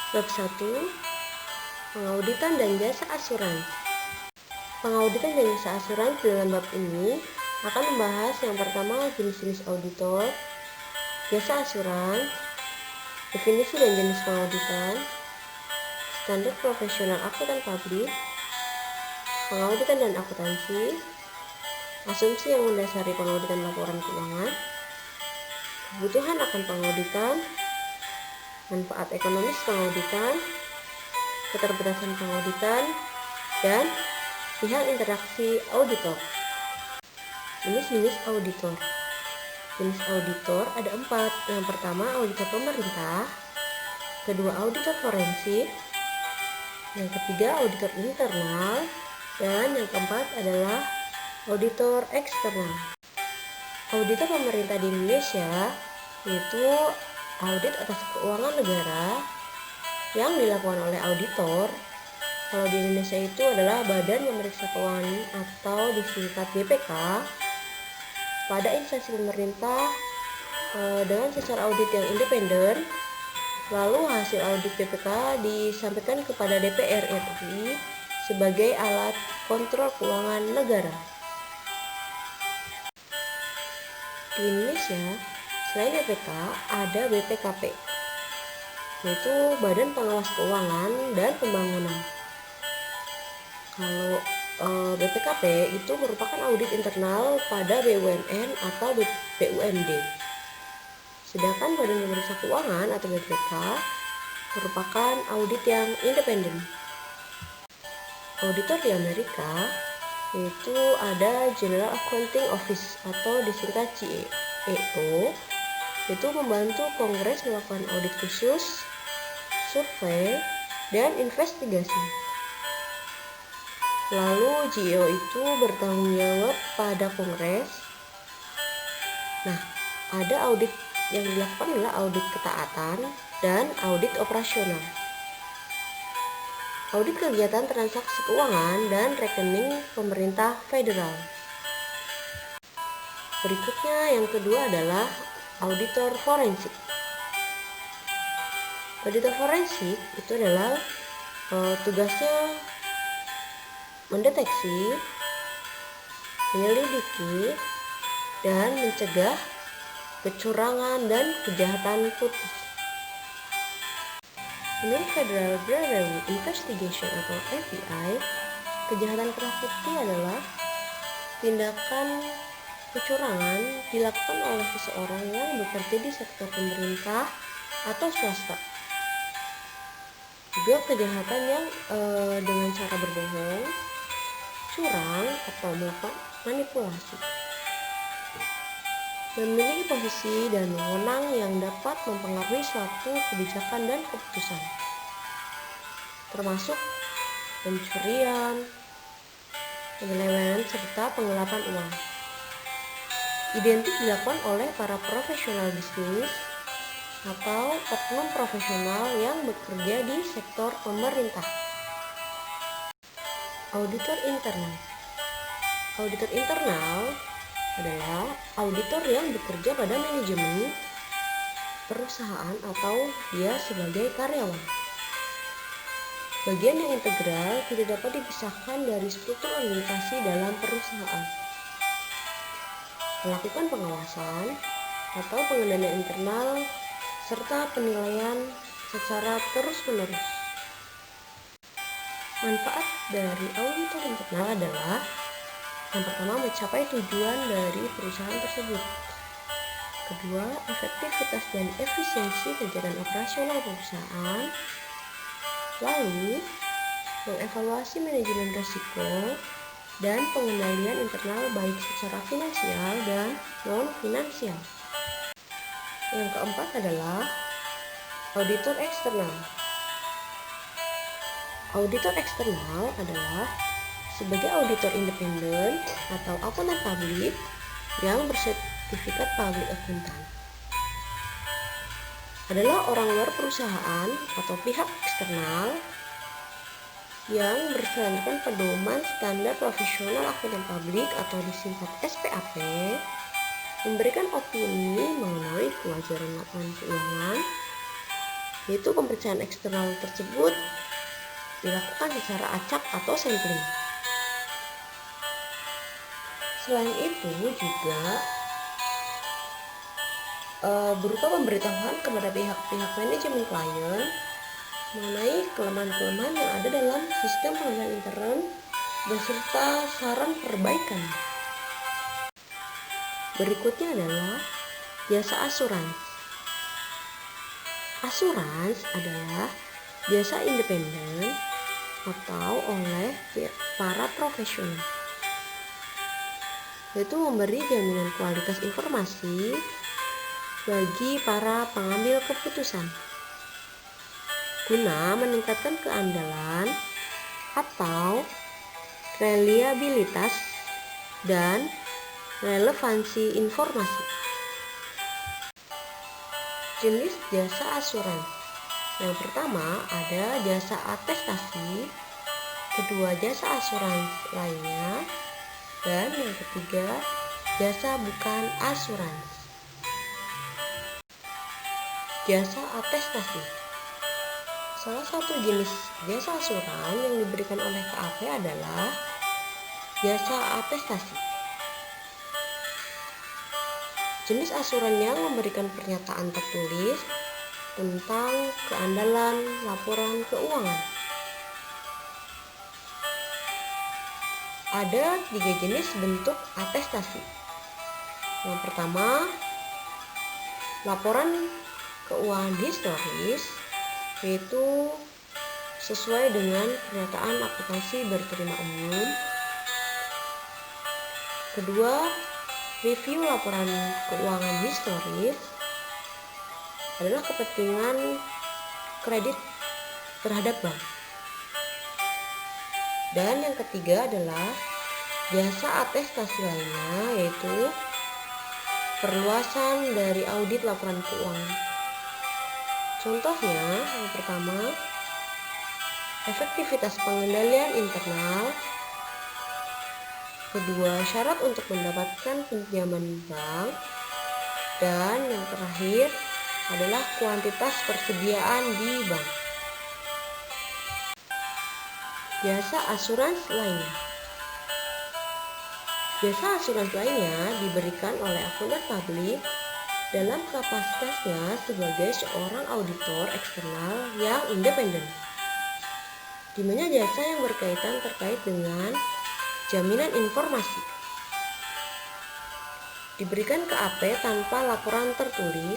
Bab 1. Pengauditan dan jasa asuransi. Pengauditan dan jasa asuransi dalam bab ini akan membahas yang pertama jenis-jenis auditor, jasa asuransi, definisi dan jenis pengauditan, standar profesional akuntan publik, pengauditan dan akuntansi, asumsi yang mendasari pengauditan laporan keuangan, kebutuhan akan pengauditan, manfaat ekonomis pengauditan, keterbatasan pengauditan, dan pihak interaksi auditor. Jenis-jenis auditor. Jenis auditor ada 4. Yang pertama auditor pemerintah, kedua auditor forensik, yang ketiga auditor internal, dan yang keempat adalah auditor eksternal. Auditor pemerintah di Indonesia yaitu audit atas keuangan negara yang dilakukan oleh auditor. Kalau di Indonesia itu adalah Badan Pemeriksa Keuangan atau disingkat BPK pada instansi pemerintah dengan secara audit yang independen. Lalu hasil audit BPK disampaikan kepada DPR RI sebagai alat kontrol keuangan negara. Di Indonesia, selain BPK ada BPKP, yaitu Badan Pengawas Keuangan dan Pembangunan. Kalau BPKP itu merupakan audit internal pada BUMN atau BUMD. Sedangkan Badan Pemeriksa Keuangan atau BPK merupakan audit yang independen. Auditor di Amerika yaitu ada General Accounting Office atau disingkat GAO, itu membantu Kongres melakukan audit khusus, survei, dan investigasi. Lalu GAO itu bertanggung jawab pada Kongres. Nah, ada audit yang dilakukan adalah audit ketaatan dan audit operasional. Audit kegiatan transaksi keuangan dan rekening pemerintah federal. Berikutnya yang kedua adalah auditor forensik. Auditor forensik itu adalah tugasnya mendeteksi, menyelidiki, dan mencegah kecurangan dan kejahatan putih. Menurut Federal Bureau Investigation atau FBI, kejahatan kerah putih adalah tindakan kecurangan dilakukan oleh seseorang yang bekerja di sektor pemerintah atau swasta. Juga kejahatan yang dengan cara berbohong, curang, atau melakukan manipulasi. Memiliki posisi dan wewenang yang dapat mempengaruhi suatu kebijakan dan keputusan, termasuk pencurian, penyelewengan, serta penggelapan uang. Identik dilakukan oleh para profesional bisnis atau oknum profesional yang bekerja di sektor pemerintah. Auditor internal. Auditor internal adalah auditor yang bekerja pada manajemen perusahaan atau dia sebagai karyawan. Bagian yang integral tidak dapat dipisahkan dari struktur organisasi dalam perusahaan. Melakukan pengawasan atau pengendalian internal serta penilaian secara terus-menerus. Manfaat dari auditor internal adalah yang pertama, mencapai tujuan dari perusahaan tersebut. Kedua, efektivitas dan efisiensi kegiatan operasional perusahaan. Lalu, mengevaluasi manajemen risiko dan pengendalian internal baik secara finansial dan non-finansial. Yang keempat adalah auditor eksternal. Auditor eksternal adalah sebagai auditor independen atau akuntan publik yang bersertifikat public accountant. Adalah orang luar perusahaan atau pihak eksternal yang berdasarkan pedoman standar profesional akuntan publik atau disingkat SPAP, memberikan opini mengenai kewajaran laporan keuangan, yaitu pemeriksaan eksternal tersebut dilakukan secara acak atau sampling. Selain itu juga berupa pemberitahuan kepada pihak-pihak manajemen klien mengenai kelemahan-kelemahan yang ada dalam sistem pengendalian intern beserta saran perbaikan. Berikutnya adalah jasa asuransi. Asuransi adalah jasa independen atau oleh para profesional, yaitu memberi jaminan kualitas informasi bagi para pengambil keputusan guna meningkatkan keandalan atau reliabilitas dan relevansi informasi. Jenis jasa asuransi. Yang pertama ada jasa atestasi, kedua jasa asuransi lainnya, dan yang ketiga jasa bukan asuransi. Jasa atestasi. Salah satu jenis jasa asuransi yang diberikan oleh KAP adalah jasa atestasi. Jenis asuran yang memberikan pernyataan tertulis tentang keandalan laporan keuangan. Ada 3 jenis bentuk atestasi. Yang pertama, laporan keuangan historis, yaitu sesuai dengan pernyataan aplikasi berterima umum. Kedua, review laporan keuangan historis adalah kepentingan kredit terhadap bank. Dan yang ketiga adalah jasa atestasi lainnya, yaitu perluasan dari audit laporan keuangan. Contohnya, yang pertama, efektivitas pengendalian internal. Kedua, syarat untuk mendapatkan pinjaman bank. Dan yang terakhir adalah kuantitas persediaan di bank. Jasa asuransi lainnya. Jasa asuransi lainnya diberikan oleh akuntan publik dalam kapasitasnya sebagai seorang auditor eksternal yang independen, di mana jasa yang berkaitan terkait dengan jaminan informasi diberikan ke AP tanpa laporan tertulis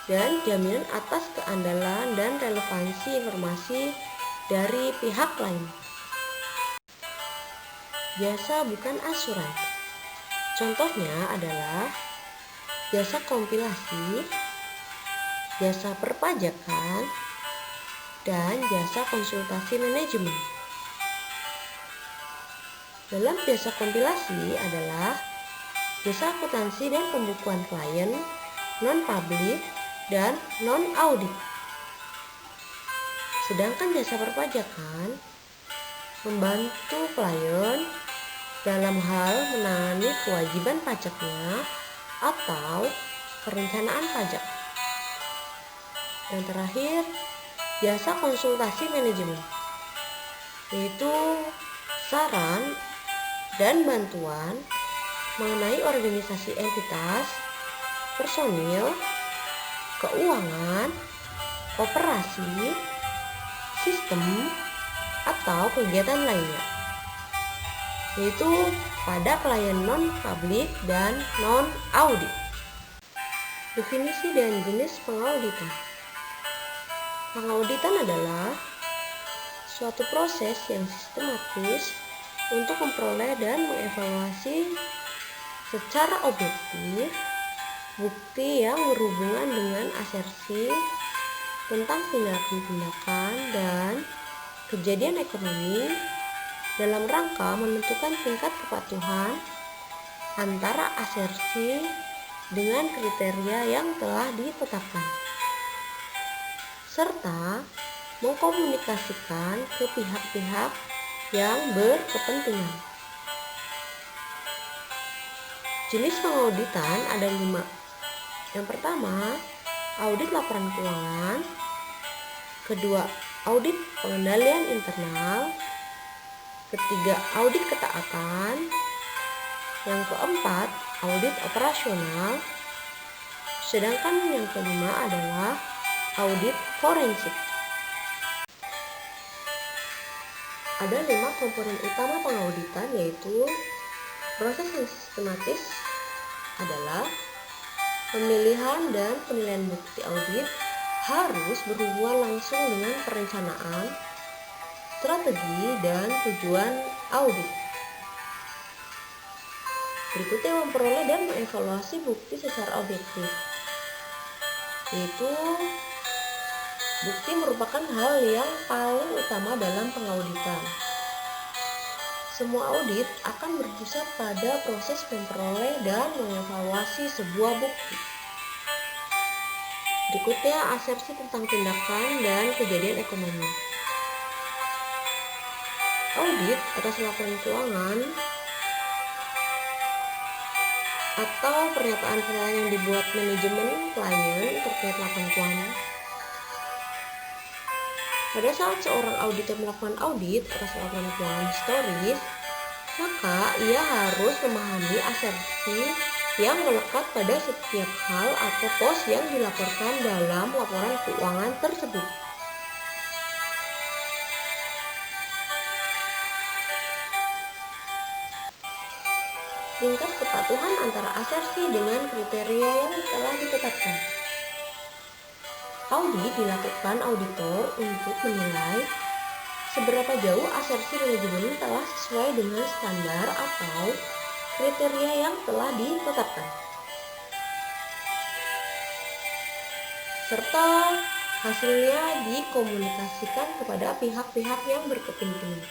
dan jaminan atas keandalan dan relevansi informasi dari pihak lain. Jasa bukan asuransi. Contohnya adalah jasa kompilasi, jasa perpajakan, dan jasa konsultasi manajemen. Dalam jasa kompilasi adalah jasa akuntansi dan pembukuan klien, non-publik, dan non-audit. Sedangkan jasa perpajakan membantu klien dalam hal menangani kewajiban pajaknya atau perencanaan pajak. Dan terakhir, jasa konsultasi manajemen, yaitu saran dan bantuan mengenai organisasi entitas, personil, keuangan, operasi, sistem, atau kegiatan lainnya, yaitu pada klien non-publik dan non-audit. Definisi dan jenis pengauditan. Pengauditan adalah suatu proses yang sistematis untuk memperoleh dan mengevaluasi secara objektif bukti yang berhubungan dengan asersi tentang tindakan-tindakan dan kejadian ekonomi dalam rangka menentukan tingkat kepatuhan antara asersi dengan kriteria yang telah ditetapkan, serta mengkomunikasikan ke pihak-pihak yang berkepentingan. Jenis pengauditan ada 5. Yang pertama, audit laporan keuangan. Kedua, audit pengendalian internal. Ketiga, audit ketaatan. Yang keempat, audit operasional. Sedangkan yang kelima adalah audit forensik. Ada 5 komponen utama pengauditan, yaitu proses yang sistematis adalah pemilihan dan penilaian bukti audit harus berhubungan langsung dengan perencanaan, strategi, dan tujuan audit. Berikutnya, memperoleh dan mengevaluasi bukti secara objektif, yaitu bukti merupakan hal yang paling utama dalam pengauditan. Semua audit akan berpusat pada proses memperoleh dan mengevaluasi sebuah bukti. Berikutnya, asersi tentang tindakan dan kejadian ekonomi. Audit atas laporan keuangan atau pernyataan-pernyataan yang dibuat manajemen klien terkait laporan keuangan. Pada saat seorang auditor melakukan audit atas laporan keuangan historis, maka ia harus memahami asersi yang melekat pada setiap hal atau pos yang dilaporkan dalam laporan keuangan tersebut. Tingkat kepatuhan antara asersi dengan kriteria yang telah ditetapkan. Audit dilakukan auditor untuk menilai seberapa jauh asersi manajemen telah sesuai dengan standar atau kriteria yang telah ditetapkan, serta hasilnya dikomunikasikan kepada pihak-pihak yang berkepentingan.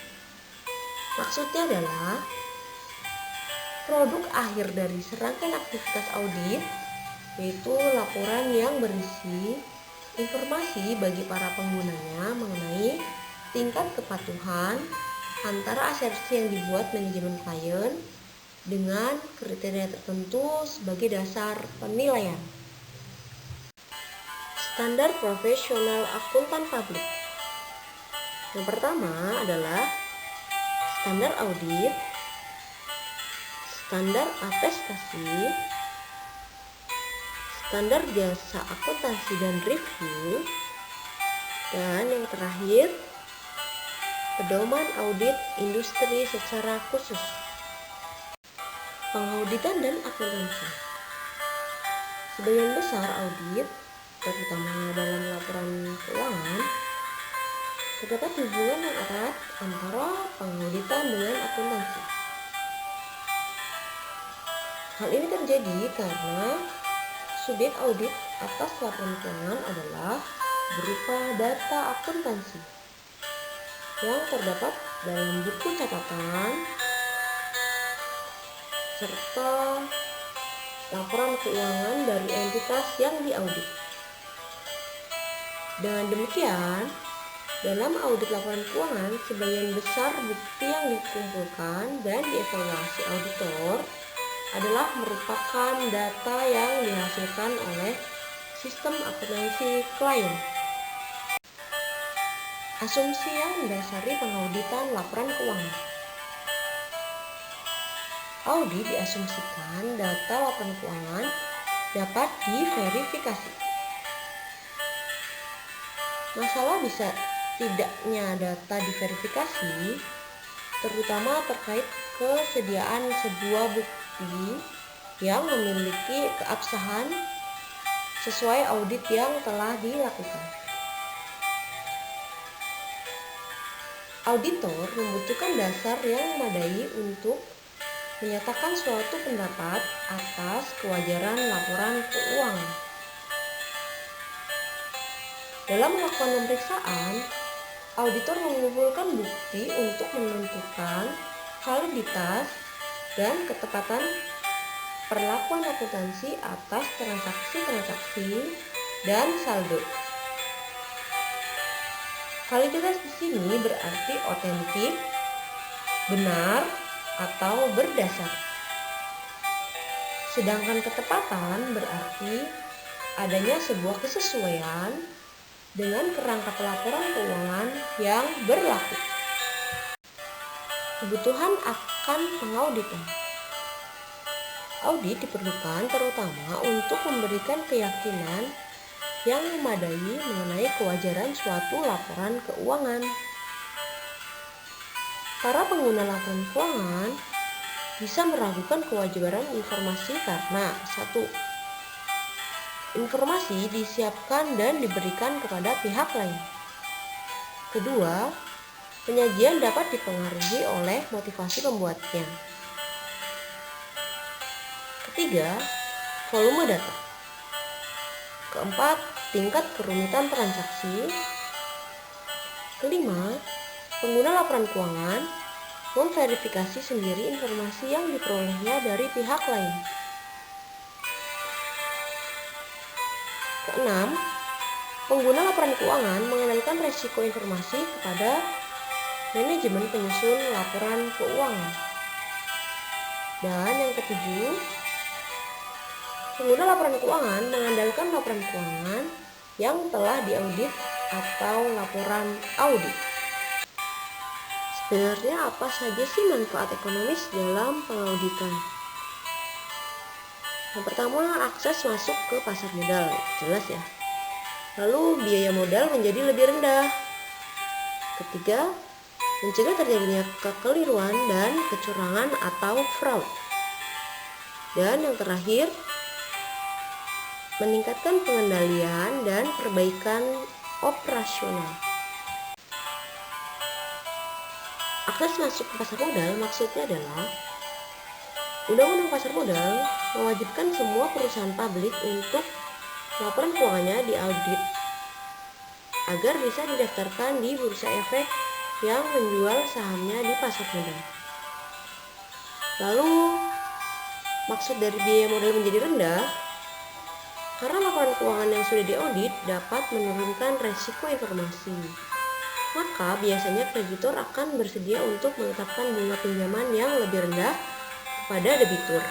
Maksudnya adalah produk akhir dari serangkaian aktivitas audit, yaitu laporan yang berisi informasi bagi para penggunanya mengenai tingkat kepatuhan antara asersi yang dibuat manajemen klien dengan kriteria tertentu sebagai dasar penilaian. Standar profesional akuntan publik. Yang pertama adalah standar audit, standar atestasi, standar jasa akuntansi dan review, dan yang terakhir, pedoman audit industri secara khusus. Pengauditan dan akuntansi. Sebagian besar audit, terutama dalam laporan keuangan, terdapat hubungan yang erat antara pengauditan dengan akuntansi. Hal ini terjadi karena subjek audit atas laporan keuangan adalah berupa data akuntansi yang terdapat dalam buku catatan serta laporan keuangan dari entitas yang diaudit. Dengan demikian, dalam audit laporan keuangan, sebagian besar bukti yang dikumpulkan dan dievaluasi auditor adalah merupakan data yang dihasilkan oleh sistem akuntansi klien. Asumsi yang mendasari pengauditan laporan keuangan. Audit diasumsikan data laporan keuangan dapat diverifikasi. Masalah bisa tidaknya data diverifikasi terutama terkait kesediaan sebuah bukti yang memiliki keabsahan sesuai audit yang telah dilakukan. Auditor membutuhkan dasar yang memadai untuk menyatakan suatu pendapat atas kewajaran laporan keuangan. Dalam melakukan pemeriksaan, auditor mengumpulkan bukti untuk menentukan validitas dan ketepatan perlakuan akuntansi atas transaksi-transaksi dan saldo. Validitas di sini berarti otentik, benar, atau berdasar. Sedangkan ketepatan berarti adanya sebuah kesesuaian dengan kerangka pelaporan keuangan yang berlaku. Kebutuhan akan pengauditan. Audit diperlukan terutama untuk memberikan keyakinan yang memadai mengenai kewajaran suatu laporan keuangan. Para pengguna laporan keuangan bisa meragukan kewajaran informasi karena 1. Informasi disiapkan dan diberikan kepada pihak lain. 2. Penyajian dapat dipengaruhi oleh motivasi pembuatnya. 3. Volume data. 4. Tingkat kerumitan transaksi. 5. Pengguna laporan keuangan memverifikasi sendiri informasi yang diperolehnya dari pihak lain. 6. Pengguna laporan keuangan mengenalkan resiko informasi kepada manajemen penyusun laporan keuangan. Dan yang ketujuh, pengguna laporan keuangan mengandalkan laporan keuangan yang telah diaudit atau laporan audit. Sebenarnya apa saja sih manfaat ekonomis dalam pengauditan? Yang pertama, akses masuk ke pasar modal, jelas ya. Lalu biaya modal menjadi lebih rendah. Ketiga, mencegah terjadinya kekeliruan dan kecurangan atau fraud. Dan yang terakhir, meningkatkan pengendalian dan perbaikan operasional. Akses masuk ke pasar modal maksudnya adalah Undang-Undang Pasar Modal mewajibkan semua perusahaan publik untuk laporan keuangannya diaudit agar bisa didaftarkan di bursa efek yang menjual sahamnya di pasar modal. Lalu, maksud dari biaya modal menjadi rendah karena laporan keuangan yang sudah diaudit dapat menurunkan resiko informasi. Maka biasanya kreditor akan bersedia untuk menetapkan bunga pinjaman yang lebih rendah kepada debitur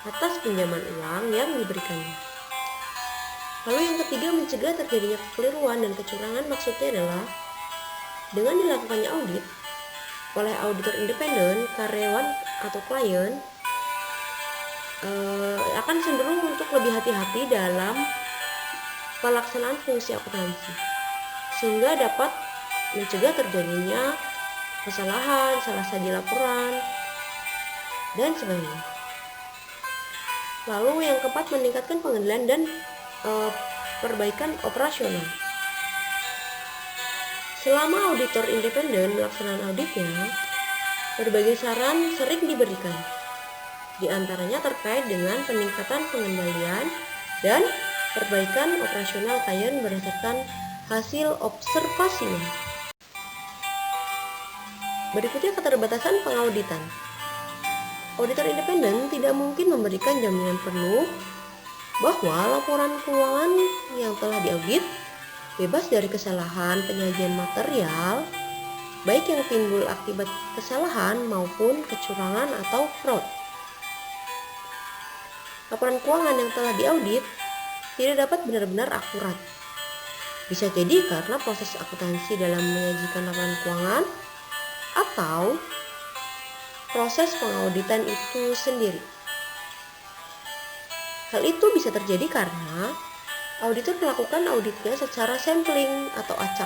atas pinjaman uang yang diberikannya. Lalu yang ketiga, mencegah terjadinya kekeliruan dan kecurangan maksudnya adalah dengan dilakukannya audit oleh auditor independen, karyawan atau klien akan cenderung untuk lebih hati-hati dalam pelaksanaan fungsi akuntansi, sehingga dapat mencegah terjadinya kesalahan, salah saji laporan, dan sebagainya. Lalu yang keempat, meningkatkan pengendalian dan perbaikan operasional. Selama auditor independen melaksanakan auditnya, berbagai saran sering diberikan. Di antaranya terkait dengan peningkatan pengendalian dan perbaikan operasional klien berdasarkan hasil observasinya. Berikutnya, keterbatasan pengauditan. Auditor independen tidak mungkin memberikan jaminan penuh bahwa laporan keuangan yang telah diaudit bebas dari kesalahan penyajian material, baik yang timbul akibat kesalahan maupun kecurangan atau fraud. Laporan keuangan yang telah diaudit tidak dapat benar-benar akurat. Bisa jadi karena proses akuntansi dalam menyajikan laporan keuangan atau proses pengauditan itu sendiri. Hal itu bisa terjadi karena auditor melakukan auditnya secara sampling atau acak.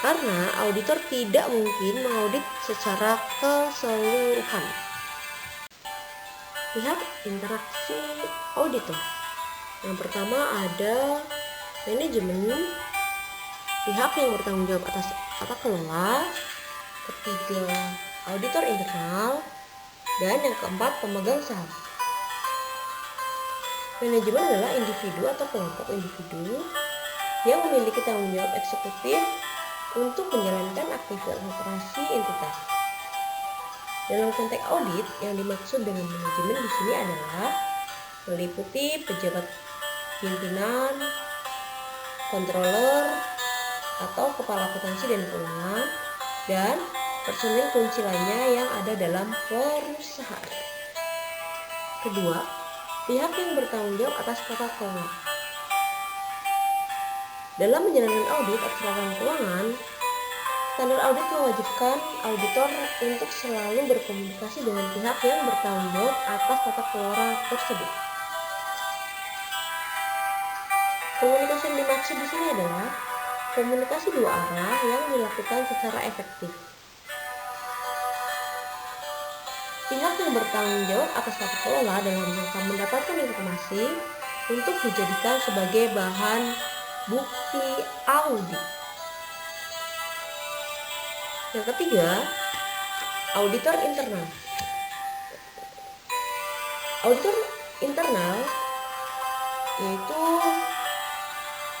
Karena auditor tidak mungkin mengaudit secara keseluruhan. Lihat interaksi auditor. Yang pertama ada manajemen, pihak yang bertanggung jawab atas tata kelola. Ketiga, auditor internal. Dan yang keempat, pemegang saham. Manajemen adalah individu atau kelompok individu yang memiliki tanggung jawab eksekutif untuk menjalankan aktivitas operasi entitas. Dalam konteks audit, yang dimaksud dengan manajemen di sini adalah meliputi pejabat pimpinan, controller atau kepala akuntansi dan keuangan, dan personil kunci lainnya yang ada dalam perusahaan. Kedua, pihak yang bertanggung jawab atas tata kelola. Dalam menjalankan audit atas laporan keuangan, standar audit mewajibkan auditor untuk selalu berkomunikasi dengan pihak yang bertanggung jawab atas tata kelola tersebut. Komunikasi yang dimaksud di sini adalah komunikasi dua arah yang dilakukan secara efektif. Pihak yang bertanggung jawab atas tata kelola dalam rangka mendapatkan informasi untuk dijadikan sebagai bahan bukti audit. Yang ketiga, auditor internal. Auditor internal yaitu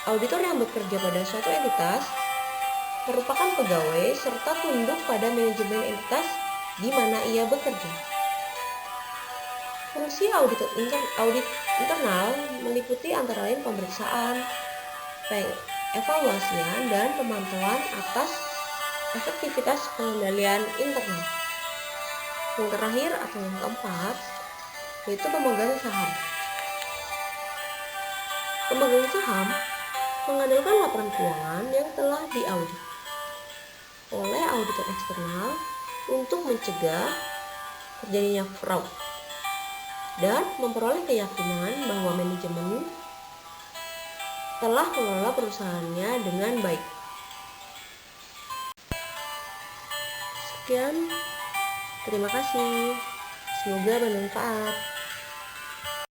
auditor yang bekerja pada suatu entitas, merupakan pegawai serta tunduk pada manajemen entitas di mana ia bekerja. Fungsi audit internal meliputi antara lain pemeriksaan, evaluasian, dan pemantauan atas efektivitas pengendalian internal. Yang terakhir atau yang keempat yaitu pemegang saham. Pemegang saham mengandalkan laporan keuangan yang telah diaudit oleh auditor eksternal untuk mencegah terjadinya fraud dan memperoleh keyakinan bahwa manajemen telah mengelola perusahaannya dengan baik. Sekian, terima kasih. Semoga bermanfaat.